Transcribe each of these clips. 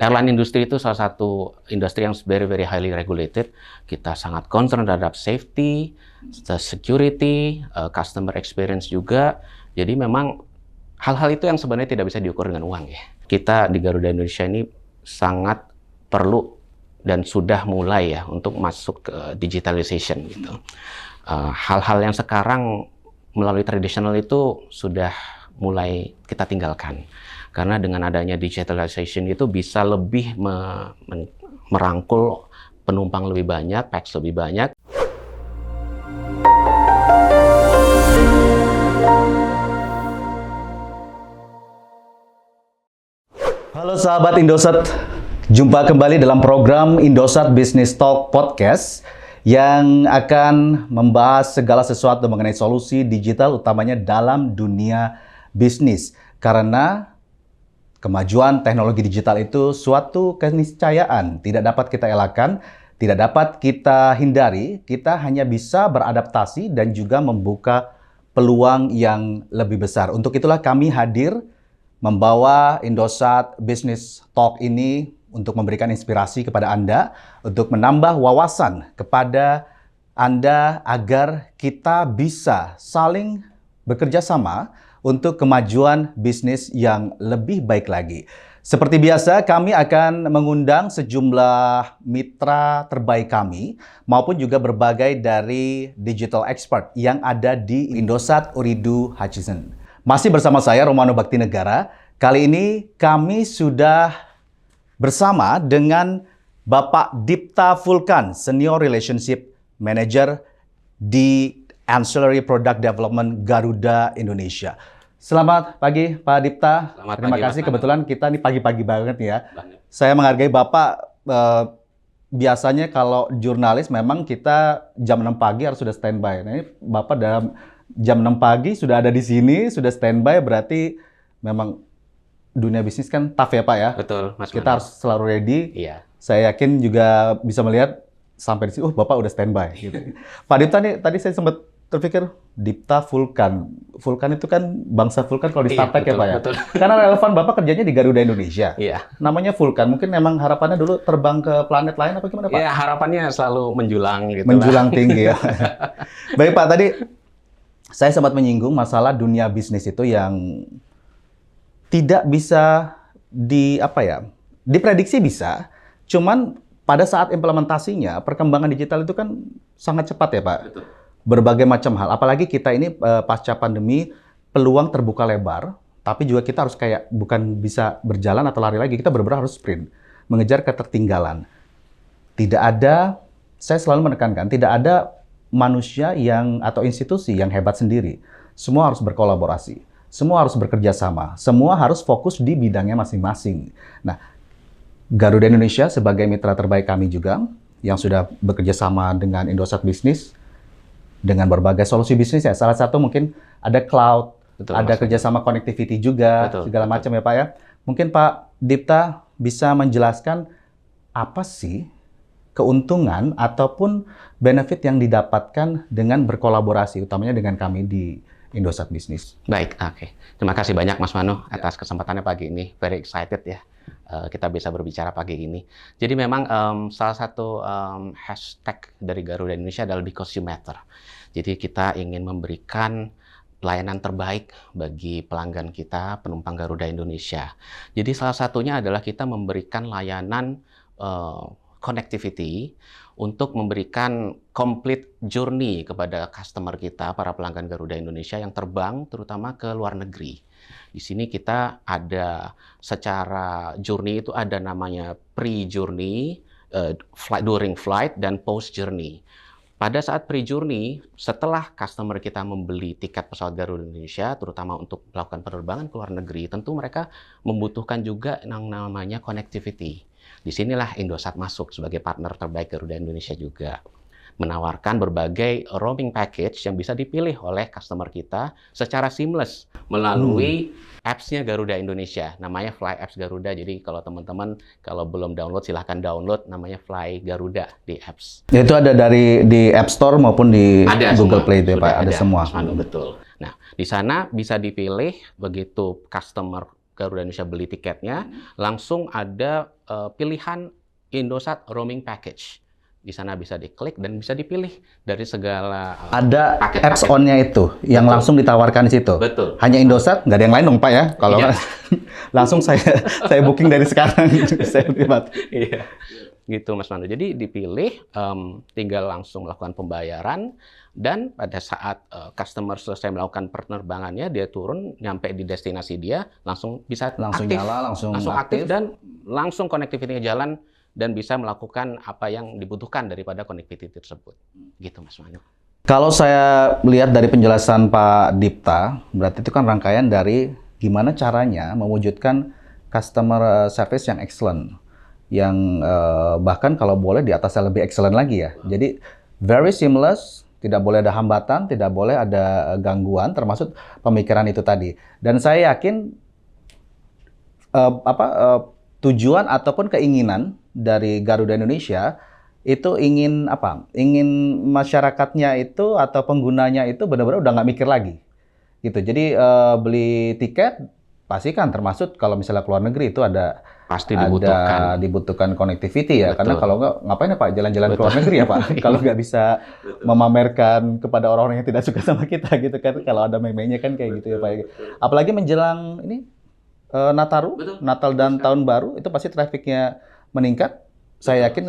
airline industry itu salah satu industri yang very highly regulated. Kita sangat concern terhadap safety, security, customer experience juga. Jadi memang hal-hal itu yang sebenarnya tidak bisa diukur dengan uang ya. Kita di Garuda Indonesia ini sangat perlu dan sudah mulai ya untuk masuk ke digitalization gitu. Hal-hal yang sekarang melalui tradisional itu sudah mulai kita tinggalkan. Karena dengan adanya digitalization itu bisa lebih merangkul penumpang lebih banyak, pax lebih banyak. Halo sahabat Indosat, jumpa kembali dalam program Indosat Business Talk Podcast yang akan membahas segala sesuatu mengenai solusi digital utamanya dalam dunia bisnis. Karena kemajuan teknologi digital itu suatu keniscayaan, tidak dapat kita elakkan, tidak dapat kita hindari, kita hanya bisa beradaptasi dan juga membuka peluang yang lebih besar. Untuk itulah kami hadir membawa Indosat Business Talk ini untuk memberikan inspirasi kepada Anda, untuk menambah wawasan kepada Anda agar kita bisa saling bekerja sama untuk kemajuan bisnis yang lebih baik lagi. Seperti biasa, kami akan mengundang sejumlah mitra terbaik kami maupun juga berbagai dari digital expert yang ada di Indosat Ooredoo Hutchison. Masih bersama saya, Romano Baktinegara. Kali ini kami sudah bersama dengan Bapak Dipta Fulkan, Senior Relationship Manager di Ancillary Product Development Garuda Indonesia. Selamat pagi Pak Dipta. Selamat Terima pagi, kasih, Mas. kebetulan kita ini pagi-pagi banget ya. Banget. Saya menghargai Bapak. Biasanya kalau jurnalis memang kita jam 6 pagi harus sudah standby. Nah, ini Bapak dalam jam 6 pagi sudah ada di sini, sudah standby, berarti memang dunia bisnis kan tough ya Pak ya. Betul, Mas. Kita harus selalu ready. Iya. Saya yakin juga bisa melihat sampai di sini, Bapak udah standby. Gitu. Pak Dipta nih, tadi saya sempat terpikir Dipta Fulkan. Fulkan itu kan bangsa Vulkan kalau di Star Trek ya Pak ya. Betul. Karena relevan Bapak kerjanya di Garuda Indonesia. Iya. Namanya Vulkan. Mungkin memang harapannya dulu terbang ke planet lain apa gimana Pak? Ya, harapannya selalu menjulang gitu. Menjulang tinggi ya. Baik Pak, tadi saya sempat menyinggung masalah dunia bisnis itu yang tidak bisa diprediksi bisa, cuman pada saat implementasinya perkembangan digital itu kan sangat cepat ya Pak. Betul. Berbagai macam hal, apalagi kita ini pasca pandemi peluang terbuka lebar, tapi juga kita harus kayak bukan bisa berjalan atau lari lagi, kita benar-benar harus sprint, mengejar ketertinggalan. Tidak ada, saya selalu menekankan, tidak ada manusia yang atau institusi yang hebat sendiri. Semua harus berkolaborasi, semua harus bekerja sama, semua harus fokus di bidangnya masing-masing. Nah, Garuda Indonesia sebagai mitra terbaik kami juga, yang sudah bekerja sama dengan Indosat Business, dengan berbagai solusi bisnis ya. Salah satu mungkin ada cloud, betul, ada kerjasama connectivity juga, betul, segala macam ya Pak ya. Mungkin Pak Dipta bisa menjelaskan apa sih keuntungan ataupun benefit yang didapatkan dengan berkolaborasi, utamanya dengan kami di Indosat Business. Baik, oke. Terima kasih banyak Mas Mano atas kesempatannya pagi ini. Very excited ya. Kita bisa berbicara pagi ini. Jadi memang salah satu hashtag dari Garuda Indonesia adalah Because You Matter. Jadi kita ingin memberikan pelayanan terbaik bagi pelanggan kita, penumpang Garuda Indonesia. Jadi salah satunya adalah kita memberikan layanan connectivity untuk memberikan complete journey kepada customer kita, para pelanggan Garuda Indonesia yang terbang terutama ke luar negeri. Di sini kita ada secara journey itu ada namanya pre-journey, during flight, dan post-journey. Pada saat pre-journey, setelah customer kita membeli tiket pesawat Garuda Indonesia, terutama untuk melakukan penerbangan ke luar negeri, tentu mereka membutuhkan juga yang namanya connectivity. Disinilah Indosat masuk sebagai partner terbaik Garuda Indonesia juga. Menawarkan berbagai roaming package yang bisa dipilih oleh customer kita secara seamless melalui apps-nya Garuda Indonesia. Namanya Fly Apps Garuda. Jadi kalau teman-teman kalau belum download silahkan download, namanya Fly Garuda di apps. Itu ada di App Store maupun di Google Play itu ya Pak, ada semua. Betul. Nah, di sana bisa dipilih begitu customer Garuda Indonesia beli tiketnya, langsung ada pilihan Indosat Roaming Package. Di sana bisa diklik dan bisa dipilih dari segala ada paket-paket. apps on-nya itu yang Betul. langsung ditawarkan di situ. Betul. Hanya Indosat, nggak ada yang lain dong Pak ya? Kalau Iya. langsung saya booking dari sekarang. Saya lihat. Iya, gitu Mas Manu. Jadi dipilih, tinggal langsung melakukan pembayaran, dan pada saat customer selesai melakukan penerbangannya, dia turun, nyampe di destinasi dia, langsung bisa Langsung aktif, nyala, langsung aktif aktif. dan langsung connectivity-nya jalan dan bisa melakukan apa yang dibutuhkan daripada connectivity tersebut. Gitu Mas Manu. Kalau saya lihat dari penjelasan Pak Dipta, berarti itu kan rangkaian dari gimana caranya mewujudkan customer service yang excellent, yang bahkan kalau boleh di atasnya lebih excellent lagi ya. Jadi very seamless, tidak boleh ada hambatan, tidak boleh ada gangguan, termasuk pemikiran itu tadi. Dan saya yakin tujuan ataupun keinginan dari Garuda Indonesia itu ingin apa? Ingin masyarakatnya itu atau penggunanya itu benar-benar udah nggak mikir lagi, gitu. Jadi beli tiket pastikan termasuk kalau misalnya keluar negeri itu Pasti dibutuhkan. dibutuhkan connectivity ya. Betul. Karena kalau nggak ngapain ya Pak jalan-jalan ke Betul. luar negeri ya Pak? Kalau nggak bisa memamerkan kepada orang-orang yang tidak suka sama kita gitu kan. Kalau ada meme-nya kan kayak gitu ya Pak. Apalagi menjelang ini Nataru, Betul. Natal dan Tahun Baru itu pasti trafiknya meningkat. Saya yakin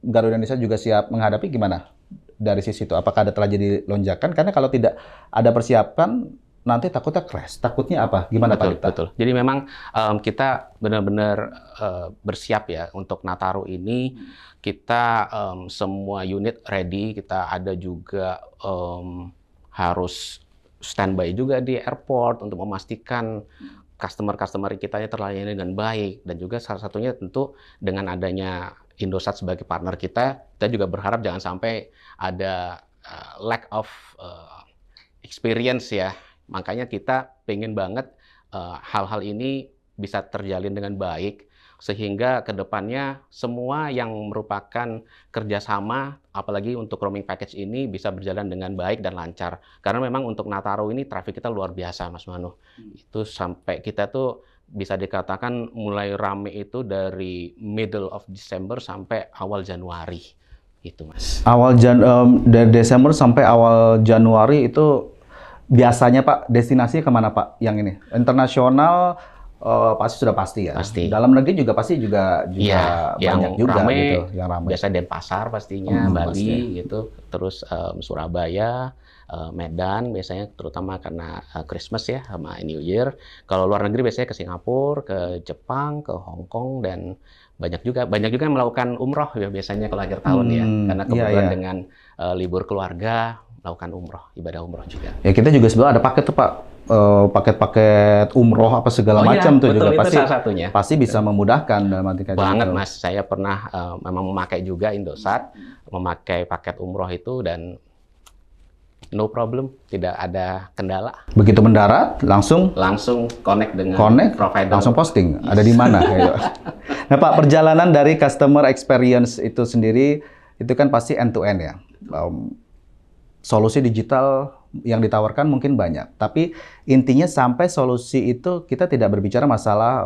Garuda Indonesia juga siap menghadapi. Gimana dari sisi itu? Apakah ada telah jadi lonjakan? Karena kalau tidak ada persiapan, nanti takutnya crash. Takutnya apa? Gimana Pak Dipta? Betul. Jadi memang kita benar-benar bersiap ya untuk Nataru ini. Kita semua unit ready. Kita ada juga harus standby juga di airport untuk memastikan customer kita terlayani dengan baik, dan juga salah satunya tentu dengan adanya Indosat sebagai partner kita juga berharap jangan sampai ada lack of experience ya. Makanya kita pengen banget hal-hal ini bisa terjalin dengan baik, sehingga ke depannya semua yang merupakan kerjasama, apalagi untuk roaming package ini bisa berjalan dengan baik dan lancar. Karena memang untuk Nataru ini traffic kita luar biasa, Mas Manu. Itu sampai kita tuh bisa dikatakan mulai rame itu dari middle of December sampai awal Januari. Itu, Mas. Dari Desember sampai awal Januari itu biasanya Pak destinasinya kemana Pak? Yang ini internasional. Pasti sudah pasti ya. Pasti. Dalam negeri juga pasti juga ya, banyak yang juga rame, gitu, yang ramai. Biasa Denpasar pastinya, Bali pasti. gitu, terus Surabaya, Medan biasanya terutama karena Christmas ya sama New Year. Kalau luar negeri biasanya ke Singapura, ke Jepang, ke Hong Kong, dan banyak juga yang melakukan umroh ya biasanya kalau akhir tahun ya, karena kebetulan dengan libur keluarga melakukan umroh, ibadah umroh juga. Ya kita juga sebenarnya ada paket tuh Pak. Paket-paket umroh apa segala macam tuh betul, juga itu salah satunya. pasti bisa memudahkan dalam arti kata Banget gitu. Mas, saya pernah memang memakai juga Indosat, memakai paket umroh itu, dan no problem, tidak ada kendala. Begitu mendarat langsung Connect dengan provider. langsung posting ada di mana. Nah Pak, perjalanan dari customer experience itu sendiri itu kan pasti end to end ya. Solusi digital yang ditawarkan mungkin banyak, tapi intinya sampai solusi itu kita tidak berbicara masalah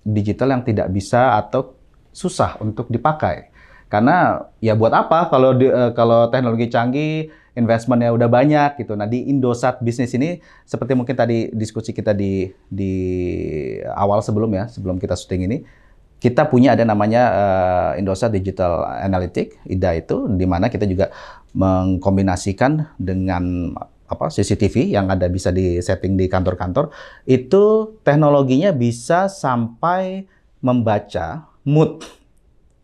digital yang tidak bisa atau susah untuk dipakai. Karena ya buat apa kalau teknologi canggih, investmentnya udah banyak gitu. Nah di Indosat Business ini seperti mungkin tadi diskusi kita di awal sebelum kita syuting ini, kita punya ada namanya Indosat Digital Analytics, IDA itu, di mana kita juga mengkombinasikan dengan CCTV yang ada bisa di setting di kantor-kantor. Itu teknologinya bisa sampai membaca mood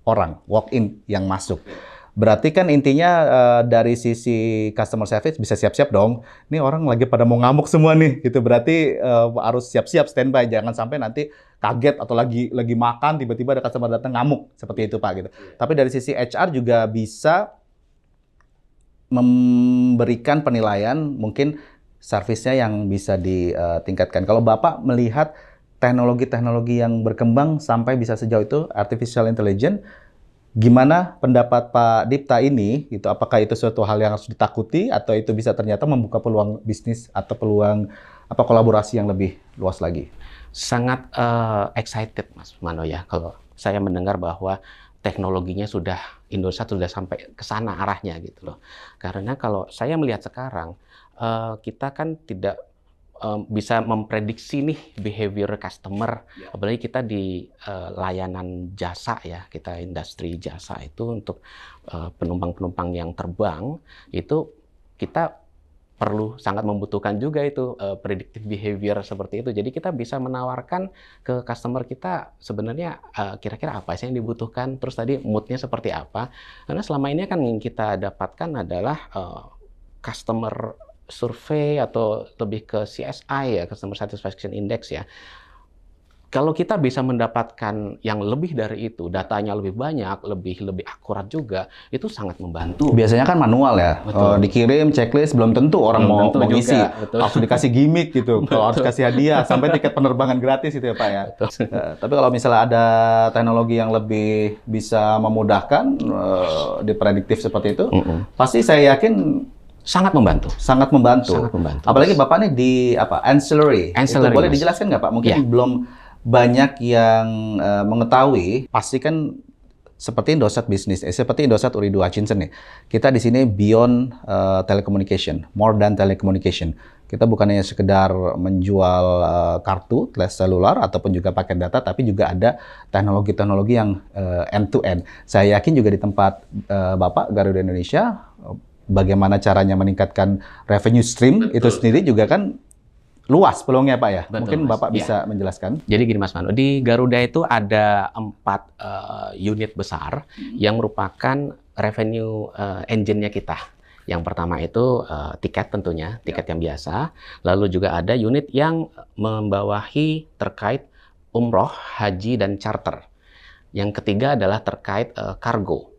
orang walk-in yang masuk. Berarti kan intinya dari sisi customer service bisa siap-siap dong. Ini orang lagi pada mau ngamuk semua nih, gitu. Berarti harus siap-siap standby, jangan sampai nanti kaget atau lagi makan tiba-tiba ada customer datang ngamuk seperti itu Pak gitu. Tapi dari sisi HR juga bisa memberikan penilaian mungkin servisnya yang bisa ditingkatkan. Kalau Bapak melihat teknologi-teknologi yang berkembang sampai bisa sejauh itu artificial intelligence, gimana pendapat Pak Dipta ini? Gitu, apakah itu suatu hal yang harus ditakuti atau itu bisa ternyata membuka peluang bisnis atau peluang kolaborasi yang lebih luas lagi? Sangat excited Mas Mano ya, kalau saya mendengar bahwa teknologinya Indosat sudah sampai ke sana arahnya gitu loh. Karena kalau saya melihat sekarang, kita kan tidak bisa memprediksi nih behavior customer, apalagi kita di layanan jasa ya, kita industri jasa itu untuk penumpang-penumpang yang terbang, itu kita perlu sangat membutuhkan juga itu predictive behavior seperti itu. Jadi kita bisa menawarkan ke customer kita sebenarnya kira-kira apa sih yang dibutuhkan, terus tadi mood-nya seperti apa. Karena selama ini kan yang kita dapatkan adalah customer survei atau lebih ke CSI ya, Customer Satisfaction Index ya. Kalau kita bisa mendapatkan yang lebih dari itu, datanya lebih banyak, lebih akurat juga, itu sangat membantu. Biasanya kan manual ya, dikirim checklist, belum tentu orang mau ngisi, langsung dikasih gimmick gitu, kalau harus kasih hadiah, sampai tiket penerbangan gratis itu ya Pak ya. Tapi kalau misalnya ada teknologi yang lebih bisa memudahkan, di prediktif seperti itu, pasti saya yakin sangat membantu. Sangat membantu. Sangat membantu. Apalagi Bapak nih di ancillary. Itu boleh dijelaskan nggak Pak? Mungkin belum banyak yang mengetahui. Pasti kan seperti Indosat Business, seperti Indosat Ooredoo Hutchinson nih. Kita di sini beyond telecommunication, more than telecommunication. Kita bukan hanya sekedar menjual kartu, selular ataupun juga paket data, tapi juga ada teknologi-teknologi yang end to end. Saya yakin juga di tempat Bapak Garuda Indonesia, bagaimana caranya meningkatkan revenue stream itu sendiri juga kan luas peluangnya Pak ya. Betul, mungkin Mas. Bapak bisa menjelaskan. Jadi gini Mas Mano, di Garuda itu ada 4 unit besar yang merupakan revenue engine-nya kita. Yang pertama itu tiket tentunya, tiket yang biasa. Lalu juga ada unit yang membawahi terkait umroh, haji, dan charter. Yang ketiga adalah terkait kargo.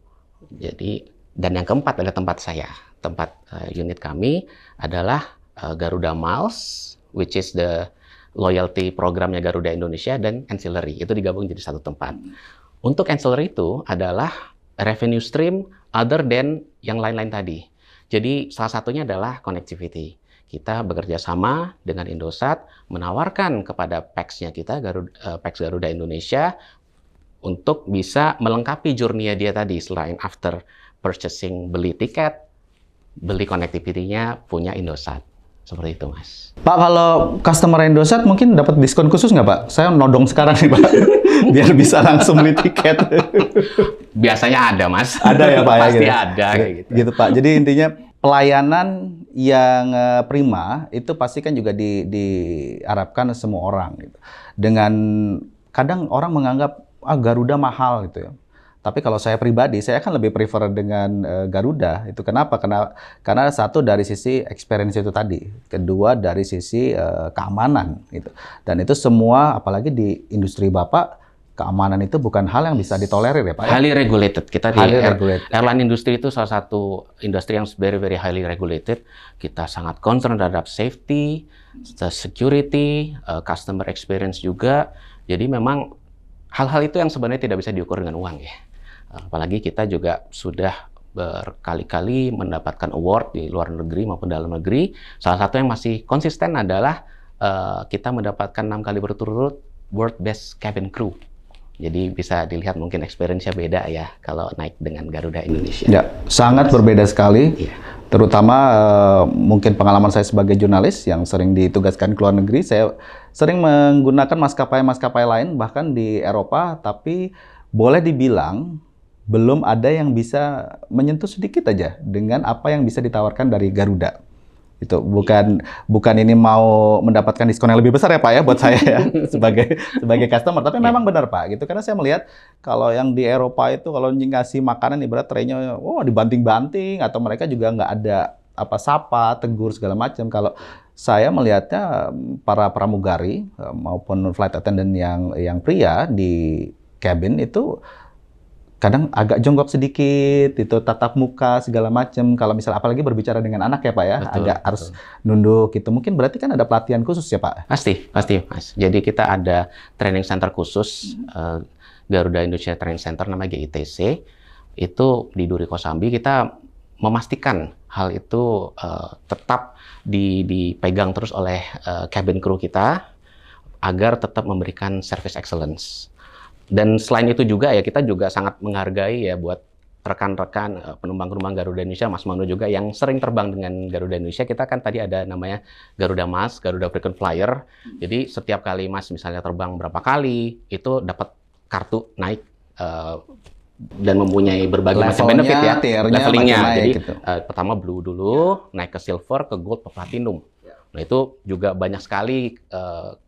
Jadi, dan yang keempat adalah tempat saya. Tempat unit kami adalah Garuda Miles, which is the loyalty programnya Garuda Indonesia, dan ancillary. Itu digabung jadi satu tempat. Untuk ancillary itu adalah revenue stream other than yang lain-lain tadi. Jadi salah satunya adalah connectivity. Kita bekerja sama dengan Indosat, menawarkan kepada PAX-nya kita, PAX Garuda Indonesia, untuk bisa melengkapi journey dia tadi, selain after purchasing, beli tiket, beli connectivity-nya punya Indosat. Seperti itu, Mas. Pak, kalau customer Indosat mungkin dapat diskon khusus nggak, Pak? Saya nodong sekarang nih, Pak. Biar bisa langsung beli tiket. Biasanya ada, Mas. Ada ya, Pak? Pasti ya, ada. Kayak gitu. Gitu, Pak. Jadi intinya pelayanan yang prima itu pasti kan juga diharapkan semua orang. Gitu. Dengan kadang orang menganggap, Garuda mahal gitu ya. Tapi kalau saya pribadi, saya akan lebih prefer dengan Garuda. Itu kenapa? Karena satu dari sisi experience itu tadi, kedua dari sisi keamanan gitu. Dan itu semua, apalagi di industri Bapak, keamanan itu bukan hal yang bisa ditolerir ya Pak. Highly regulated. Kita di airline industry itu salah satu industri yang very highly regulated. Kita sangat concern terhadap safety, security, customer experience juga. Jadi memang hal-hal itu yang sebenarnya tidak bisa diukur dengan uang ya. Apalagi kita juga sudah berkali-kali mendapatkan award di luar negeri maupun dalam negeri. Salah satu yang masih konsisten adalah kita mendapatkan 6 kali berturut-turut World Best Cabin Crew. Jadi bisa dilihat mungkin experience-nya beda ya kalau naik dengan Garuda Indonesia. Ya, sangat berbeda sekali. Ya. Terutama mungkin pengalaman saya sebagai jurnalis yang sering ditugaskan ke luar negeri, saya sering menggunakan maskapai-maskapai lain bahkan di Eropa, tapi boleh dibilang belum ada yang bisa menyentuh sedikit aja dengan apa yang bisa ditawarkan dari Garuda. Itu bukan ini mau mendapatkan diskon yang lebih besar ya Pak ya buat saya ya sebagai customer, tapi memang benar Pak gitu, karena saya melihat kalau yang di Eropa itu kalau ngasih makanan ibarat traynya dibanting-banting, atau mereka juga nggak ada sapa, tegur segala macam. Kalau saya melihatnya para pramugari maupun flight attendant yang pria di cabin itu kadang agak jongkok sedikit, itu tatap muka segala macam. Kalau misal apalagi berbicara dengan anak ya Pak ya, harus nunduk gitu. Mungkin berarti kan ada pelatihan khusus ya Pak? Pasti Mas. Jadi kita ada training center khusus, Garuda Indonesia Training Center namanya GITC. Itu di Duri Kosambi, kita memastikan hal itu tetap dipegang terus oleh cabin crew kita. agar tetap memberikan service excellence. Dan selain itu juga ya kita juga sangat menghargai ya buat rekan-rekan penumpang-penumpang Garuda Indonesia, Mas Mano juga yang sering terbang dengan Garuda Indonesia. Kita kan tadi ada namanya Garuda Mas, Garuda Frequent Flyer. Jadi setiap kali Mas misalnya terbang berapa kali, itu dapat kartu naik dan mempunyai berbagai macam benefit ya, levelingnya. Jadi gitu. Pertama blue dulu, naik ke silver, ke gold, ke platinum. Nah itu juga banyak sekali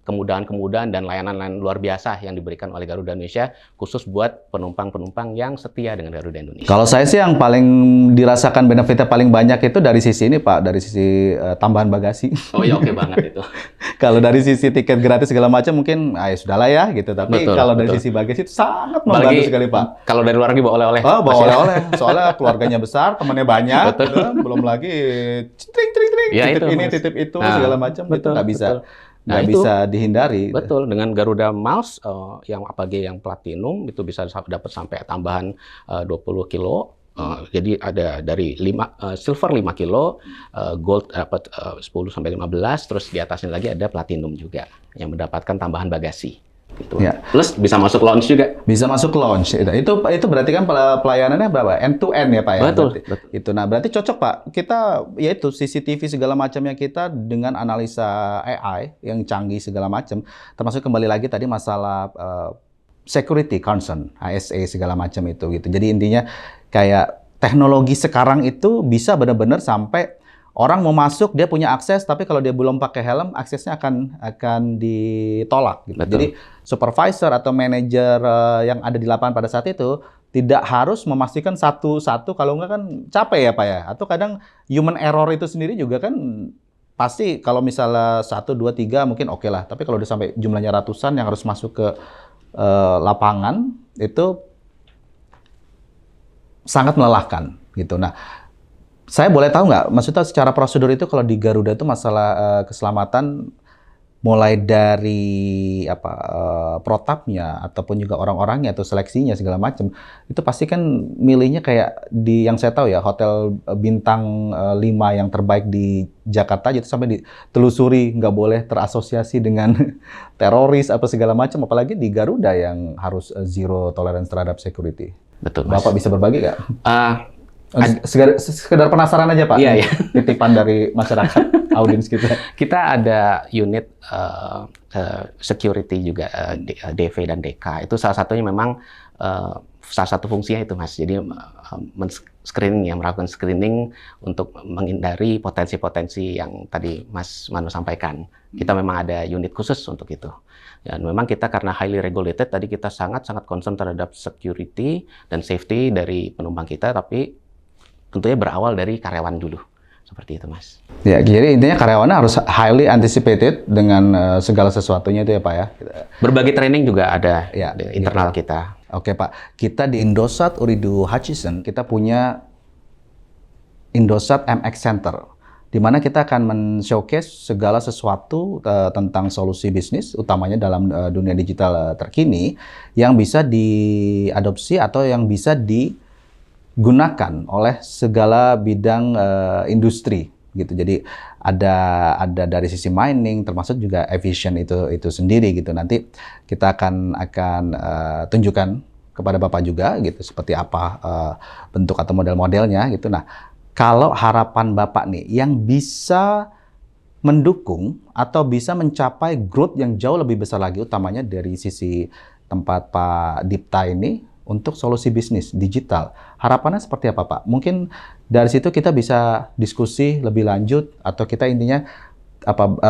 kemudahan-kemudahan dan layanan-layanan luar biasa yang diberikan oleh Garuda Indonesia khusus buat penumpang-penumpang yang setia dengan Garuda Indonesia. Kalau saya sih yang paling dirasakan benefitnya paling banyak itu dari sisi ini Pak, dari sisi tambahan bagasi. Oh ya oke banget itu. Kalau dari sisi tiket gratis segala macam mungkin ya sudahlah ya gitu. Tapi kalau dari sisi bagasi itu sangat membantu sekali Pak. Kalau dari luar negeri bawa oleh-oleh. Oh bawa oleh-oleh. Soalnya keluarganya besar, temannya banyak. Gitu. Belum lagi tring-tring-tring. Ya, titip itu, ini, Mas. titip itu segala macam. Itu nggak bisa. Nggak bisa dihindari. Betul, dengan Garuda Miles yang apalagi yang platinum itu bisa dapat sampai tambahan 20 kilo. Jadi ada dari silver 5 kilo, gold dapat 10 sampai 15, terus di atasnya lagi ada platinum juga yang mendapatkan tambahan bagasi. Gitu. Ya. Plus bisa masuk lounge juga. Bisa masuk lounge. Itu berarti kan pelayanannya berapa? End to end ya Pak ya? Betul. Itu. Nah berarti cocok Pak. Kita yaitu CCTV segala macamnya kita dengan analisa AI yang canggih segala macam. Termasuk kembali lagi tadi masalah security concern, ASA segala macam itu gitu. Jadi intinya kayak teknologi sekarang itu bisa benar-benar sampai orang mau masuk, dia punya akses, tapi kalau dia belum pakai helm, aksesnya akan ditolak. Gitu. Jadi supervisor atau manajer yang ada di lapangan pada saat itu tidak harus memastikan satu-satu, kalau nggak kan capek ya Pak ya. Atau kadang human error itu sendiri juga kan pasti kalau misalnya 1, 2, 3 mungkin oke lah. Tapi kalau udah sampai jumlahnya ratusan yang harus masuk ke lapangan, itu sangat melelahkan. Gitu. Nah, saya boleh tahu nggak, maksudnya secara prosedur itu kalau di Garuda itu masalah keselamatan mulai dari protapnya ataupun juga orang-orangnya atau seleksinya segala macam itu pasti kan milihnya kayak di yang saya tahu ya hotel bintang 5 yang terbaik di Jakarta itu sampai ditelusuri nggak boleh terasosiasi dengan teroris apa segala macam, apalagi di Garuda yang harus zero tolerance terhadap security. Betul, Mas. Bapak bisa berbagi nggak? Sekedar penasaran aja Pak, iya. titipan dari masyarakat, audiens kita. Kita ada unit security juga, DV dan DK. Itu salah satunya memang salah satu fungsinya itu Mas. Jadi melakukan screening untuk menghindari potensi-potensi yang tadi Mas Mano sampaikan. Kita memang ada unit khusus untuk itu. Dan memang kita karena highly regulated, tadi kita sangat-sangat concern terhadap security dan safety dari penumpang kita, tapi tentunya berawal dari karyawan dulu. Seperti itu, Mas. Ya, jadi intinya karyawannya harus highly anticipated dengan segala sesuatunya itu ya, Pak ya? Berbagai training juga ada ya, di internal kita. Oke, Pak. Kita di Indosat Ooredoo Hutchison, kita punya Indosat MX Center, di mana kita akan men-showcase segala sesuatu tentang solusi bisnis, utamanya dalam dunia digital terkini, yang bisa diadopsi atau yang bisa digunakan oleh segala bidang industri gitu. Jadi ada dari sisi mining, termasuk juga aviation itu sendiri gitu. Nanti kita akan tunjukkan kepada Bapak juga gitu seperti apa bentuk atau model-modelnya gitu. Nah, kalau harapan Bapak nih yang bisa mendukung atau bisa mencapai growth yang jauh lebih besar lagi, utamanya dari sisi tempat Pak Dipta ini untuk solusi bisnis digital, harapannya seperti apa Pak? Mungkin dari situ kita bisa diskusi lebih lanjut atau kita intinya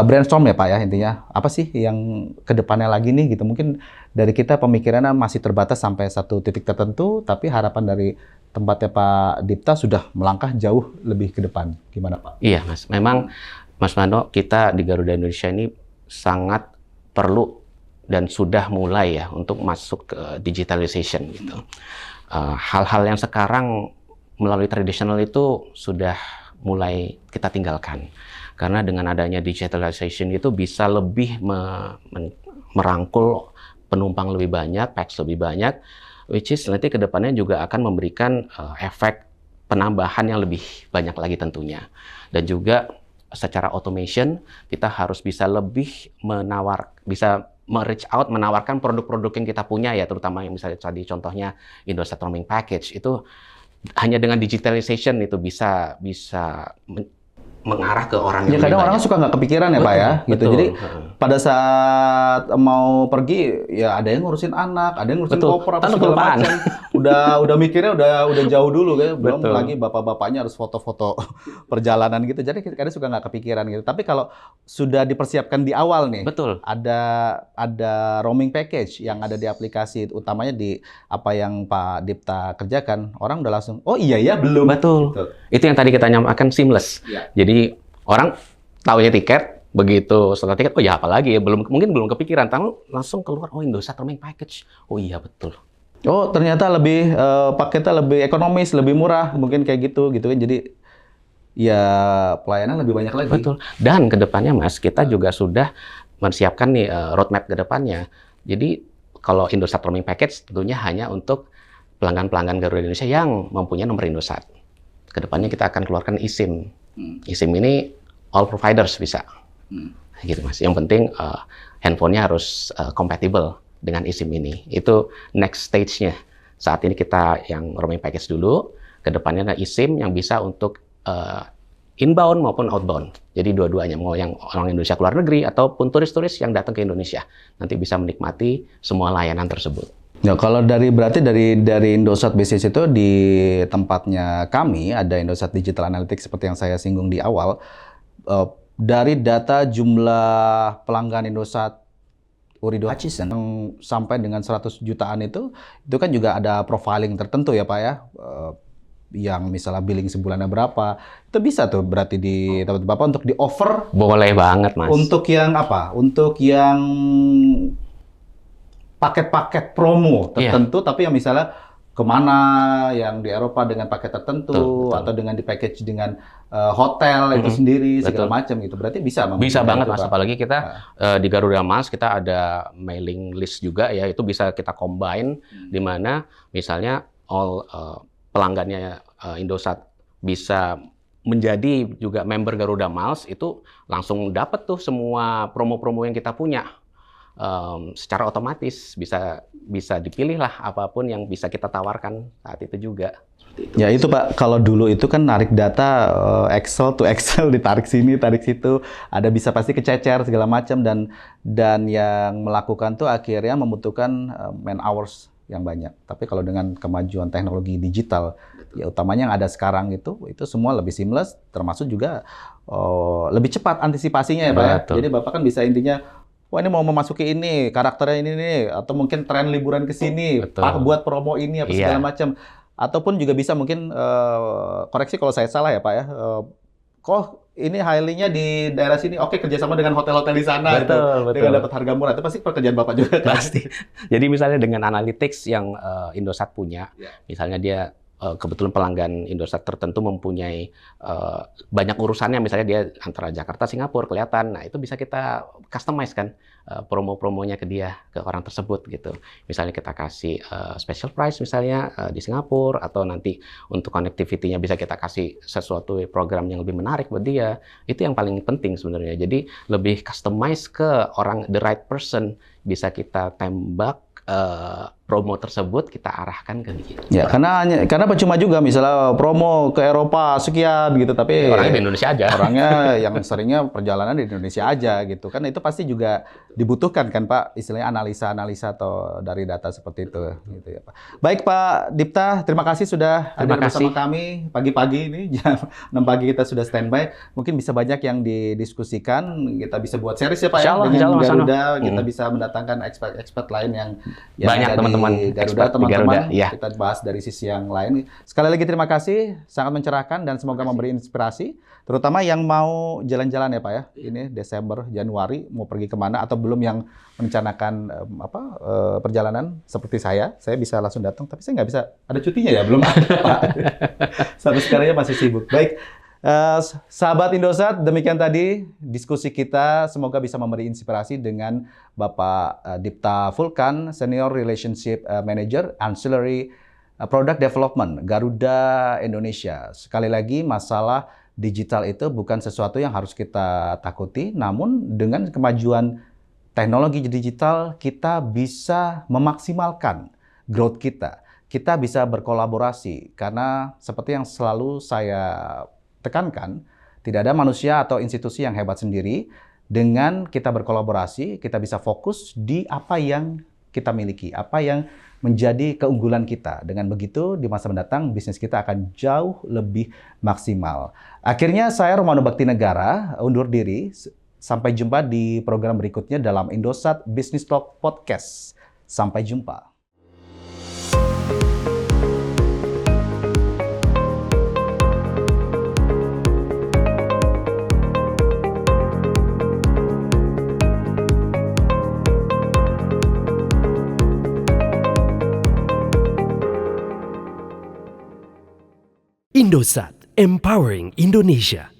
brainstorm ya Pak ya, intinya apa sih yang kedepannya lagi nih gitu. Mungkin dari kita pemikirannya masih terbatas sampai satu titik tertentu, tapi harapan dari tempatnya Pak Dipta sudah melangkah jauh lebih ke depan. Gimana Pak? Iya Mas, memang Mas Mano, kita di Garuda Indonesia ini sangat perlu dan sudah mulai ya untuk masuk ke digitalization gitu. Hal-hal yang sekarang melalui tradisional itu sudah mulai kita tinggalkan. Karena dengan adanya digitalization itu bisa lebih merangkul penumpang lebih banyak, packs lebih banyak, which is nanti ke depannya juga akan memberikan efek penambahan yang lebih banyak lagi tentunya. Dan juga secara automation kita harus bisa lebih bisa reach out, menawarkan produk-produk yang kita punya ya, terutama yang misalnya tadi contohnya Indosat Roaming Package itu hanya dengan digitalization itu bisa mengarah ke orang ya yang kadang lebih orang banyak. suka nggak kepikiran ya Pak ya, gitu. Betul. Jadi pada saat mau pergi ya ada yang ngurusin anak, ada yang ngurusin Betul. koper apa Tanpa segala kelupaan. macam. Udah mikirnya udah jauh dulu kan, belum Betul. lagi bapak-bapaknya harus foto-foto perjalanan gitu. Jadi kadang suka nggak kepikiran gitu. Tapi kalau sudah dipersiapkan di awal nih, Betul. ada roaming package yang ada di aplikasi, utamanya di apa yang Pak Dipta kerjakan, orang udah langsung, oh iya ya belum. Betul. Gitu. Itu yang tadi kita nyamakan seamless. Ya. Jadi orang tahunya tiket, begitu setelah tiket, oh ya apalagi ya, mungkin belum kepikiran, langsung keluar, oh Indosat Roaming Package. Oh iya betul. Oh ternyata lebih paketnya lebih ekonomis, lebih murah, mungkin kayak gitu kan. Jadi ya pelayanan lebih banyak lagi. Betul. Dan ke depannya Mas, kita juga sudah menyiapkan nih roadmap ke depannya. Jadi kalau Indosat Roaming Package tentunya hanya untuk pelanggan-pelanggan Garuda Indonesia yang mempunyai nomor Indosat. Kedepannya kita akan keluarkan eSIM. eSIM ini all providers bisa. Gitu Mas. Yang penting handphonenya harus compatible dengan eSIM ini. Itu next stage-nya. Saat ini kita yang roaming package dulu. Kedepannya ada eSIM yang bisa untuk inbound maupun outbound. Jadi dua-duanya, mau yang orang Indonesia keluar negeri ataupun turis-turis yang datang ke Indonesia. Nanti bisa menikmati semua layanan tersebut. Ya, kalau berarti dari Indosat Business itu di tempatnya kami ada Indosat Digital Analytics seperti yang saya singgung di awal. Dari data jumlah pelanggan Indosat Urido Hutchison yang sampai dengan 100 jutaan itu kan juga ada profiling tertentu ya Pak ya. Yang misalnya billing sebulannya berapa, itu bisa tuh berarti di tempat Bapak untuk di offer. Boleh banget Mas. Untuk yang apa? Untuk yang paket-paket promo tertentu, tapi yang misalnya kemana, yang di Eropa dengan paket tertentu, betul. Atau dengan di package dengan hotel itu sendiri, segala macam gitu. Berarti bisa banget Mas, apalagi kita di Garuda Mas, kita ada mailing list juga ya, itu bisa kita combine, di mana misalnya all pelanggannya Indosat bisa menjadi juga member Garuda Miles, itu langsung dapat tuh semua promo-promo yang kita punya. Secara otomatis bisa dipilih lah apapun yang bisa kita tawarkan saat itu juga. Ya itu Pak, kalau dulu itu kan narik data Excel to Excel, ditarik sini, tarik situ, ada bisa pasti kececer segala macam, dan yang melakukan tuh akhirnya membutuhkan man hours yang banyak. Tapi kalau dengan kemajuan teknologi digital, ya utamanya yang ada sekarang itu semua lebih seamless, termasuk juga lebih cepat antisipasinya ya Pak ya. Jadi Bapak kan bisa intinya, wah ini mau memasuki ini, karakternya ini nih, atau mungkin tren liburan ke sini, Pak buat promo ini apa segala macam. Ataupun juga bisa mungkin koreksi kalau saya salah ya Pak ya. Kok ini highly-nya di daerah sini, oke kerjasama dengan hotel-hotel di sana, betul. Dengan dapat harga murah. Itu pasti pekerjaan Bapak juga kan? Pasti. Jadi misalnya dengan analytics yang Indosat punya, misalnya dia kebetulan pelanggan Indosat tertentu mempunyai banyak urusannya, misalnya dia antara Jakarta, Singapura kelihatan, nah itu bisa kita customize kan promo-promonya ke dia, ke orang tersebut gitu. Misalnya kita kasih special price misalnya di Singapura, atau nanti untuk connectivity-nya bisa kita kasih sesuatu program yang lebih menarik buat dia. Itu yang paling penting sebenarnya. Jadi lebih customize ke orang, the right person, bisa kita tembak promo tersebut, kita arahkan ke dia. Ya, karena percuma juga misalnya promo ke Eropa sekian gitu, tapi orangnya di Indonesia aja. Orangnya yang seringnya perjalanan di Indonesia aja gitu kan, itu pasti juga dibutuhkan kan Pak, istilahnya analisa atau dari data seperti itu gitu ya Pak. Baik Pak Dipta, terima kasih sudah hadir bersama kami pagi-pagi ini, jam 6 pagi kita sudah standby. Mungkin bisa banyak yang didiskusikan, kita bisa buat series ya Pak ya, dengan Garuda, kita bisa mendatangkan expert lain yang banyak teman-teman Garuda, teman-teman, kita bahas dari sisi yang lain. Sekali lagi terima kasih, sangat mencerahkan dan semoga memberi inspirasi, terutama yang mau jalan-jalan ya Pak ya. Ini Desember, Januari mau pergi kemana, atau belum yang merencanakan perjalanan seperti saya bisa langsung datang, tapi saya nggak bisa, ada cutinya ya, belum ada Pak. Sampai sekarang masih sibuk. Baik. Sahabat Indosat, demikian tadi diskusi kita, semoga bisa memberi inspirasi dengan Bapak Dipta Vulkan, Senior Relationship Manager Ancillary Product Development Garuda Indonesia. Sekali lagi, masalah digital itu bukan sesuatu yang harus kita takuti, namun dengan kemajuan teknologi digital kita bisa memaksimalkan growth kita. Kita bisa berkolaborasi karena seperti yang selalu saya tekankan, tidak ada manusia atau institusi yang hebat sendiri. Dengan kita berkolaborasi, kita bisa fokus di apa yang kita miliki, apa yang menjadi keunggulan kita. Dengan begitu, di masa mendatang, bisnis kita akan jauh lebih maksimal. Akhirnya, saya Romano Baktinegara undur diri. Sampai jumpa di program berikutnya dalam Indosat Business Talk Podcast. Sampai jumpa. Indosat, Empowering Indonesia.